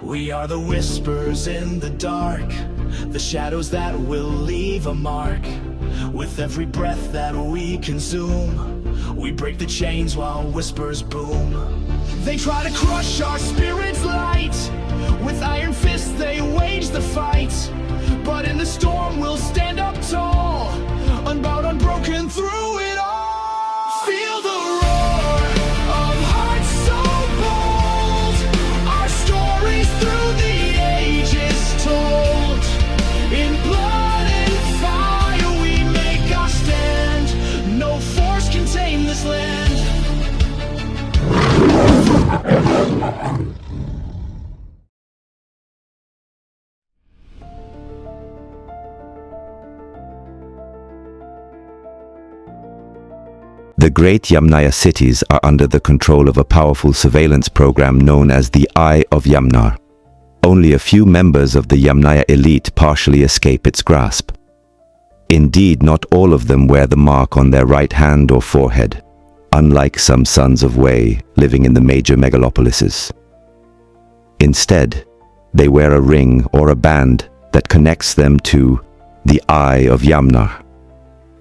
We are the whispers in the dark, the shadows that will leave a mark. With every breath that we consume, we break the chains while whispers boom. They try to crush our spirit's light, with iron fists they wage the fight. But in the storm we'll stand up tall, unbowed, unbroken through it all. Feel the roar of hearts so bold, our stories through the ages told. In blood and fire we make our stand, no force can tame this land. The great Yamnaya cities are under the control of a powerful surveillance program known as the Eye of Yamnar. Only a few members of the Yamnaya elite partially escape its grasp. Indeed, not all of them wear the mark on their right hand or forehead, unlike some sons of Wei living in the major megalopolises. Instead, they wear a ring or a band that connects them to the Eye of Yamnar.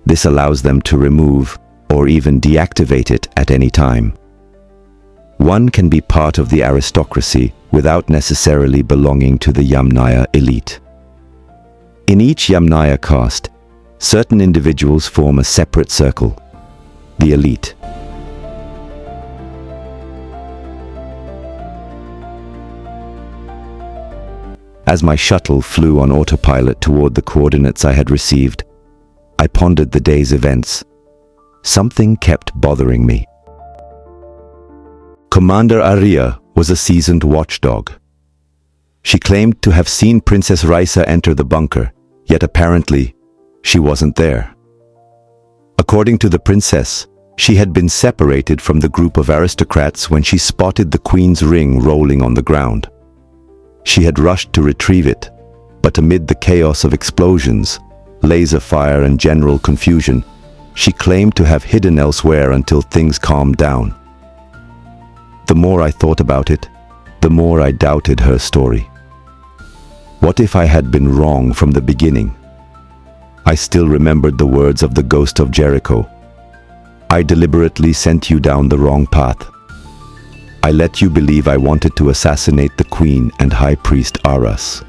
This allows them to remove or even deactivate it at any time. One can be part of the aristocracy without necessarily belonging to the Yamnaya elite. In each Yamnaya caste, certain individuals form a separate circle, the elite. As my shuttle flew on autopilot toward the coordinates I had received, I pondered the day's events. Something kept bothering me. Commander Arya was a seasoned watchdog. She claimed to have seen Princess Raisa enter the bunker, yet apparently she wasn't there. According to the princess, she had been separated from the group of aristocrats when she spotted the queen's ring rolling on the ground. She had rushed to retrieve it, but amid the chaos of explosions, laser fire and general confusion, she claimed to have hidden elsewhere until things calmed down. The more I thought about it, the more I doubted her story. What if I had been wrong from the beginning? I still remembered the words of the ghost of Jericho. I deliberately sent you down the wrong path. I let you believe I wanted to assassinate the queen and high priest Aras.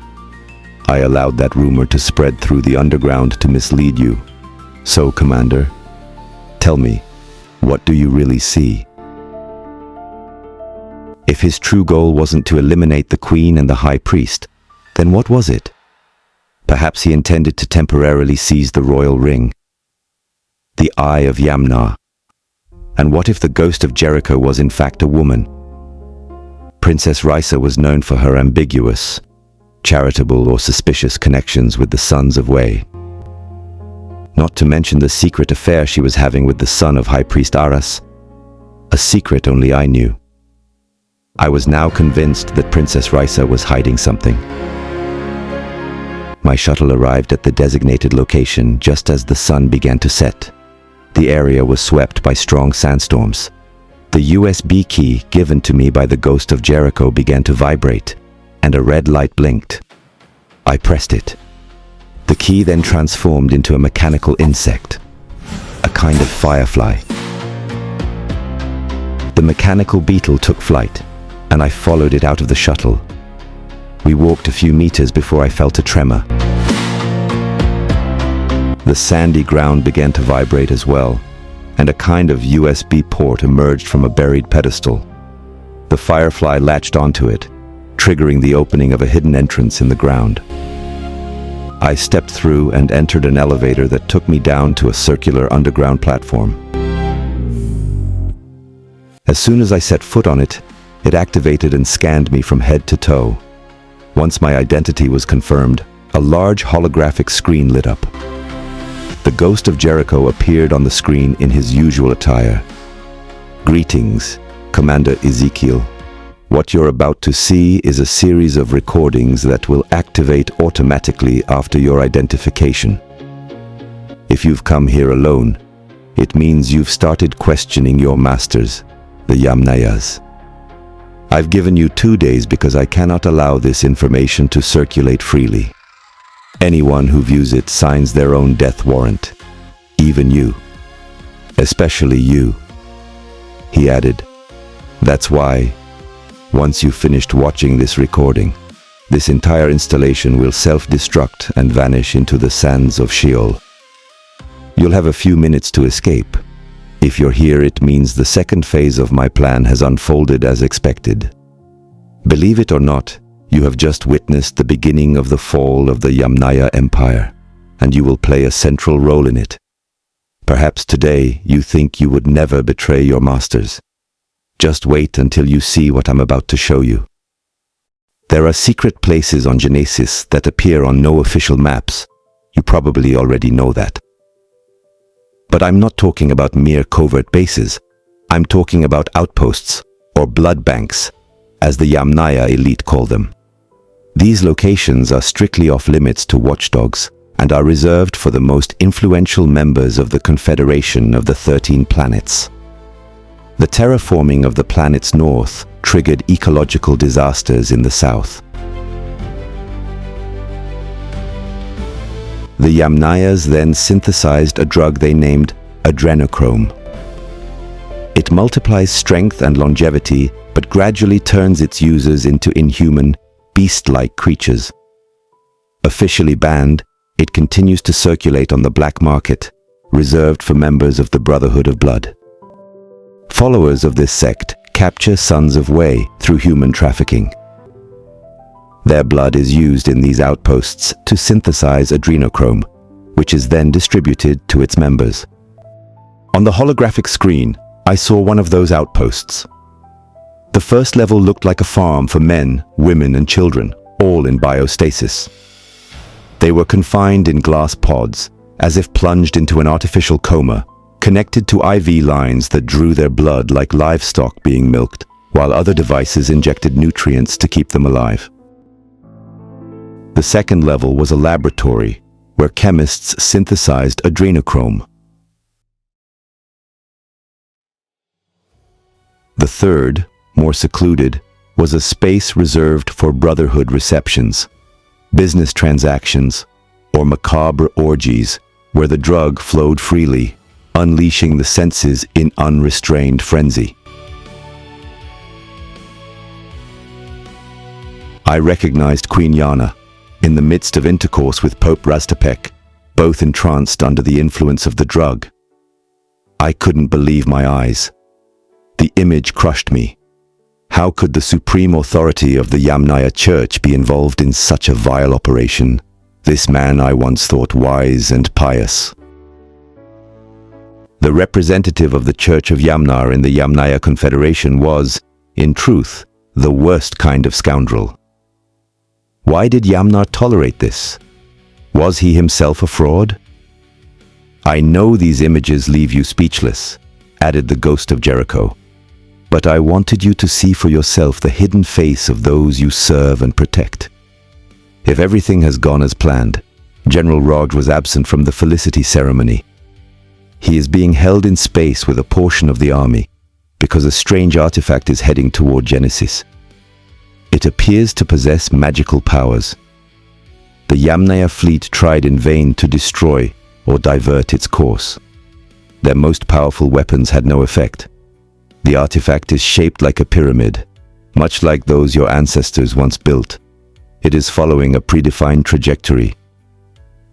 I allowed that rumor to spread through the underground to mislead you. So, Commander, tell me, what do you really see? If his true goal wasn't to eliminate the queen and the high priest, then what was it? Perhaps he intended to temporarily seize the royal ring, the Eye of Yamnar. And what if the ghost of Jericho was in fact a woman? Princess Raisa was known for her ambiguous, charitable or suspicious connections with the sons of Wei. Not to mention the secret affair she was having with the son of High Priest Aras, a secret only I knew. I was now convinced that Princess Raisa was hiding something. My shuttle arrived at the designated location just as the sun began to set. The area was swept by strong sandstorms. The USB key given to me by the ghost of Jericho began to vibrate, and a red light blinked. I pressed it. The key then transformed into a mechanical insect, a kind of firefly. The mechanical beetle took flight, and I followed it out of the shuttle. We walked a few meters before I felt a tremor. The sandy ground began to vibrate as well, and a kind of USB port emerged from a buried pedestal. The firefly latched onto it, triggering the opening of a hidden entrance in the ground. I stepped through and entered an elevator that took me down to a circular underground platform. As soon as I set foot on it, it activated and scanned me from head to toe. Once my identity was confirmed, a large holographic screen lit up. The ghost of Jericho appeared on the screen in his usual attire. Greetings, Commander Ezekiel. What you're about to see is a series of recordings that will activate automatically after your identification. If you've come here alone, it means you've started questioning your masters, the Yamnayas. I've given you 2 days because I cannot allow this information to circulate freely. Anyone who views it signs their own death warrant. Even you. Especially you. He added, "That's why, once you've finished watching this recording, this entire installation will self-destruct and vanish into the sands of Sheol. You'll have a few minutes to escape. If you're here, it means the second phase of my plan has unfolded as expected. Believe it or not, you have just witnessed the beginning of the fall of the Yamnaya Empire, and you will play a central role in it. Perhaps today you think you would never betray your masters. Just wait until you see what I'm about to show you. There are secret places on Genesis that appear on no official maps. You probably already know that. But I'm not talking about mere covert bases. I'm talking about outposts, or blood banks, as the Yamnaya elite call them. These locations are strictly off-limits to watchdogs and are reserved for the most influential members of the Confederation of the 13 planets. The terraforming of the planet's north triggered ecological disasters in the south. The Yamnayas then synthesized a drug they named adrenochrome. It multiplies strength and longevity, but gradually turns its users into inhuman, beast-like creatures. Officially banned, it continues to circulate on the black market, reserved for members of the Brotherhood of Blood. Followers of this sect capture Sons of Wei through human trafficking. Their blood is used in these outposts to synthesize adrenochrome, which is then distributed to its members. On the holographic screen, I saw one of those outposts. The first level looked like a farm for men, women, and children, all in biostasis. They were confined in glass pods, as if plunged into an artificial coma, connected to IV lines that drew their blood like livestock being milked, while other devices injected nutrients to keep them alive. The second level was a laboratory where chemists synthesized adrenochrome. The third, more secluded, was a space reserved for Brotherhood receptions, business transactions, or macabre orgies where the drug flowed freely, unleashing the senses in unrestrained frenzy. I recognized Queen Yana, in the midst of intercourse with Pope Rastapek, both entranced under the influence of the drug. I couldn't believe my eyes. The image crushed me. How could the supreme authority of the Yamnaya Church be involved in such a vile operation? This man I once thought wise and pious. The representative of the Church of Yamnar in the Yamnaya Confederation was, in truth, the worst kind of scoundrel. Why did Yamnar tolerate this? Was he himself a fraud? I know these images leave you speechless, added the ghost of Jericho. But I wanted you to see for yourself the hidden face of those you serve and protect. If everything has gone as planned, General Rog was absent from the felicity ceremony. He is being held in space with a portion of the army, because a strange artifact is heading toward Genesis. It appears to possess magical powers. The Yamnaya fleet tried in vain to destroy or divert its course. Their most powerful weapons had no effect. The artifact is shaped like a pyramid, much like those your ancestors once built. It is following a predefined trajectory.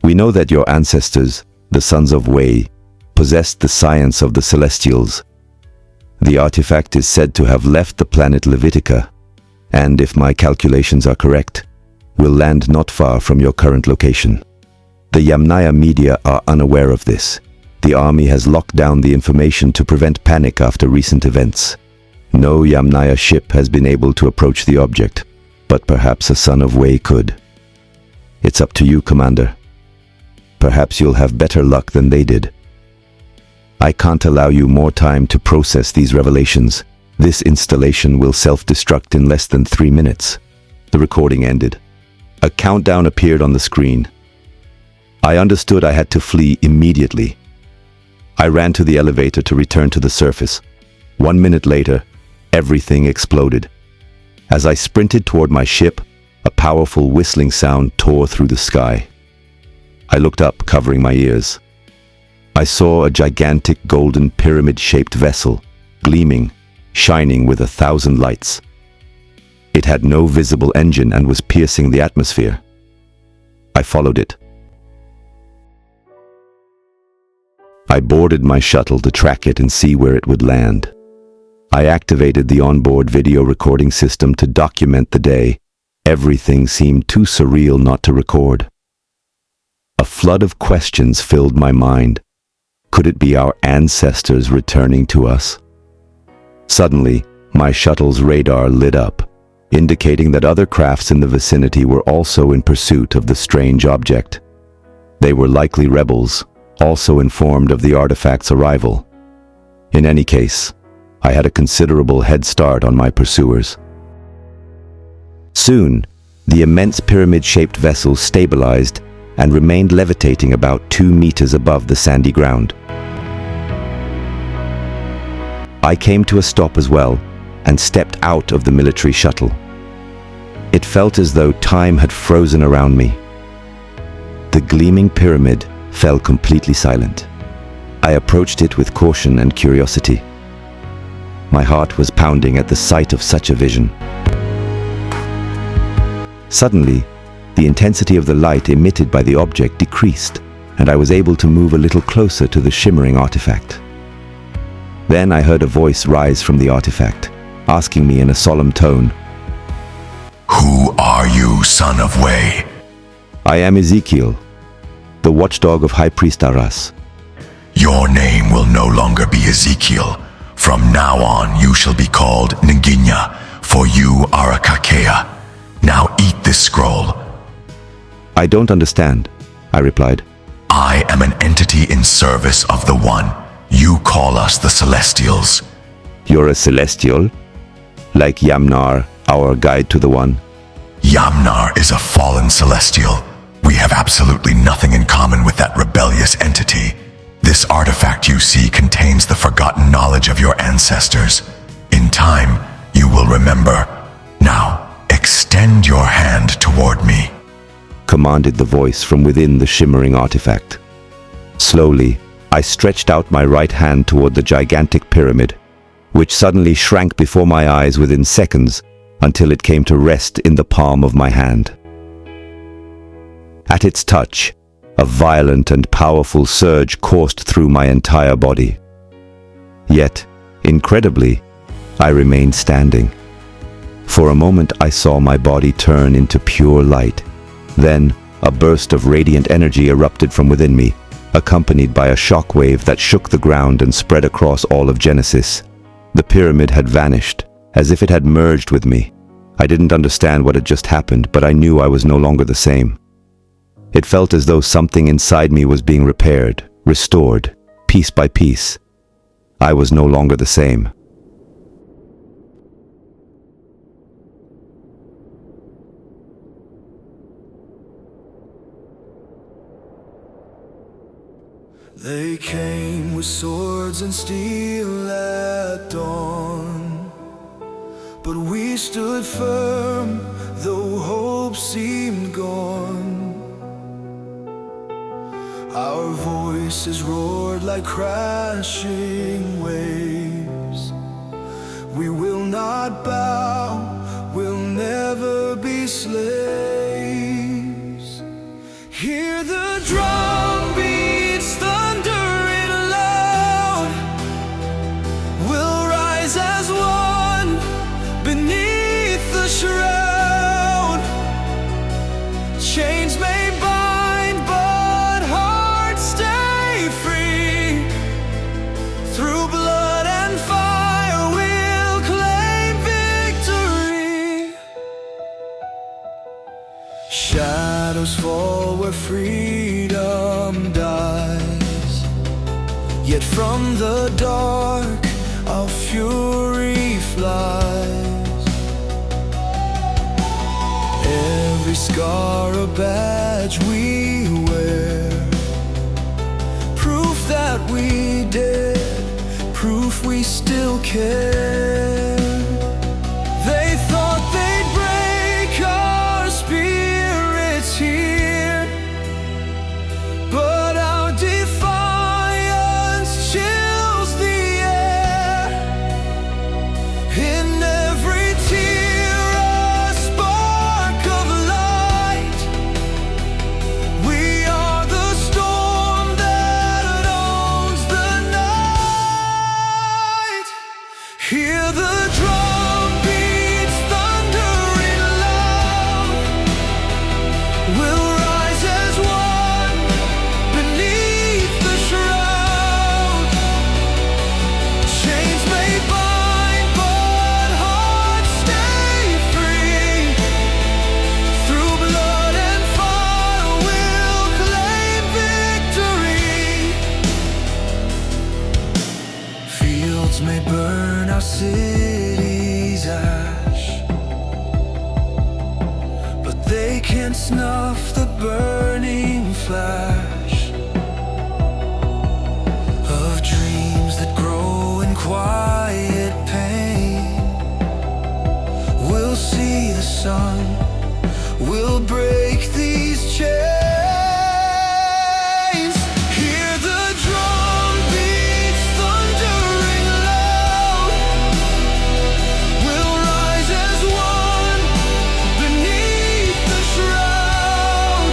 We know that your ancestors, the Sons of Wei, possessed the science of the Celestials. The artifact is said to have left the planet Levitica, and if my calculations are correct, will land not far from your current location. The Yamnaya media are unaware of this. The army has locked down the information to prevent panic after recent events. No Yamnaya ship has been able to approach the object, but perhaps a Son of Wei could. It's up to you, Commander. Perhaps you'll have better luck than they did. I can't allow you more time to process these revelations. This installation will self-destruct in less than 3 minutes. The recording ended. A countdown appeared on the screen. I understood I had to flee immediately. I ran to the elevator to return to the surface. 1 minute later, everything exploded. As I sprinted toward my ship, a powerful whistling sound tore through the sky. I looked up, covering my ears. I saw a gigantic golden pyramid-shaped vessel, gleaming, shining with 1,000 lights. It had no visible engine and was piercing the atmosphere. I followed it. I boarded my shuttle to track it and see where it would land. I activated the onboard video recording system to document the day. Everything seemed too surreal not to record. A flood of questions filled my mind. Could it be our ancestors returning to us? Suddenly, my shuttle's radar lit up, indicating that other crafts in the vicinity were also in pursuit of the strange object. They were likely rebels, also informed of the artifact's arrival. In any case, I had a considerable head start on my pursuers. Soon, the immense pyramid-shaped vessel stabilized and remained levitating about 2 meters above the sandy ground. I came to a stop as well and stepped out of the military shuttle. It felt as though time had frozen around me. The gleaming pyramid fell completely silent. I approached it with caution and curiosity. My heart was pounding at the sight of such a vision. Suddenly, the intensity of the light emitted by the object decreased, and I was able to move a little closer to the shimmering artifact. Then I heard a voice rise from the artifact, asking me in a solemn tone, "Who are you, son of Wei?" "I am Ezekiel, the watchdog of High Priest Aras." "Your name will no longer be Ezekiel. From now on, you shall be called Nginya, for you are a Kakea. Now eat this scroll." "I don't understand," I replied. "I am an entity in service of the One. You call us the Celestials." "You're a celestial? Like Yamnar, our guide to the One?" Yamnar is a fallen celestial. We have absolutely nothing in common with that rebellious entity. This artifact you see contains the forgotten knowledge of your ancestors. In time, you will remember. Now, extend your hand toward me," commanded the voice from within the shimmering artifact. Slowly, I stretched out my right hand toward the gigantic pyramid, which suddenly shrank before my eyes within seconds until it came to rest in the palm of my hand. At its touch, a violent and powerful surge coursed through my entire body. Yet, incredibly, I remained standing. For a moment I saw my body turn into pure light. Then, a burst of radiant energy erupted from within me, accompanied by a shockwave that shook the ground and spread across all of Genesis. The pyramid had vanished, as if it had merged with me. I didn't understand what had just happened, but I knew I was no longer the same. It felt as though something inside me was being repaired, restored, piece by piece. I was no longer the same. They came with swords and steel at dawn, but we stood firm, though hope seemed gone. Our voices roared like crashing waves. We will not bow, we'll never be slaves. Hear the drum beats, thunder it loud. We'll rise as one beneath the shroud. Chains may bind, but hearts stay free. Through blood and fire, we'll claim victory. Shadows fall where freedom dies, yet from the dark our fury flies. Every scar a badge we wear, proof that we did, proof we still care. They thought they they can't snuff the burning flash of dreams that grow in quiet pain. We'll see the sun, we'll break these chains. Hear the drum beats thundering loud. We'll rise as one beneath the shroud.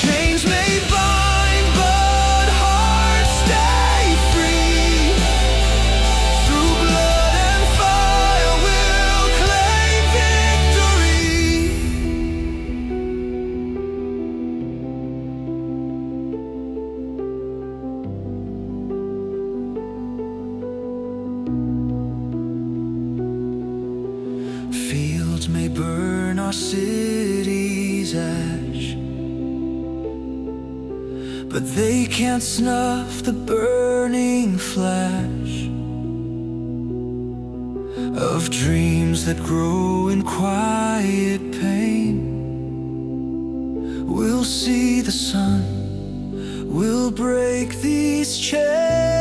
Chains may bind, but hearts stay free. Through blood and fire, we'll claim victory. Fields may burn, our cities ash, but they can't snuff the burning flash of dreams that grow in quiet pain. We'll see the sun, we'll break these chains.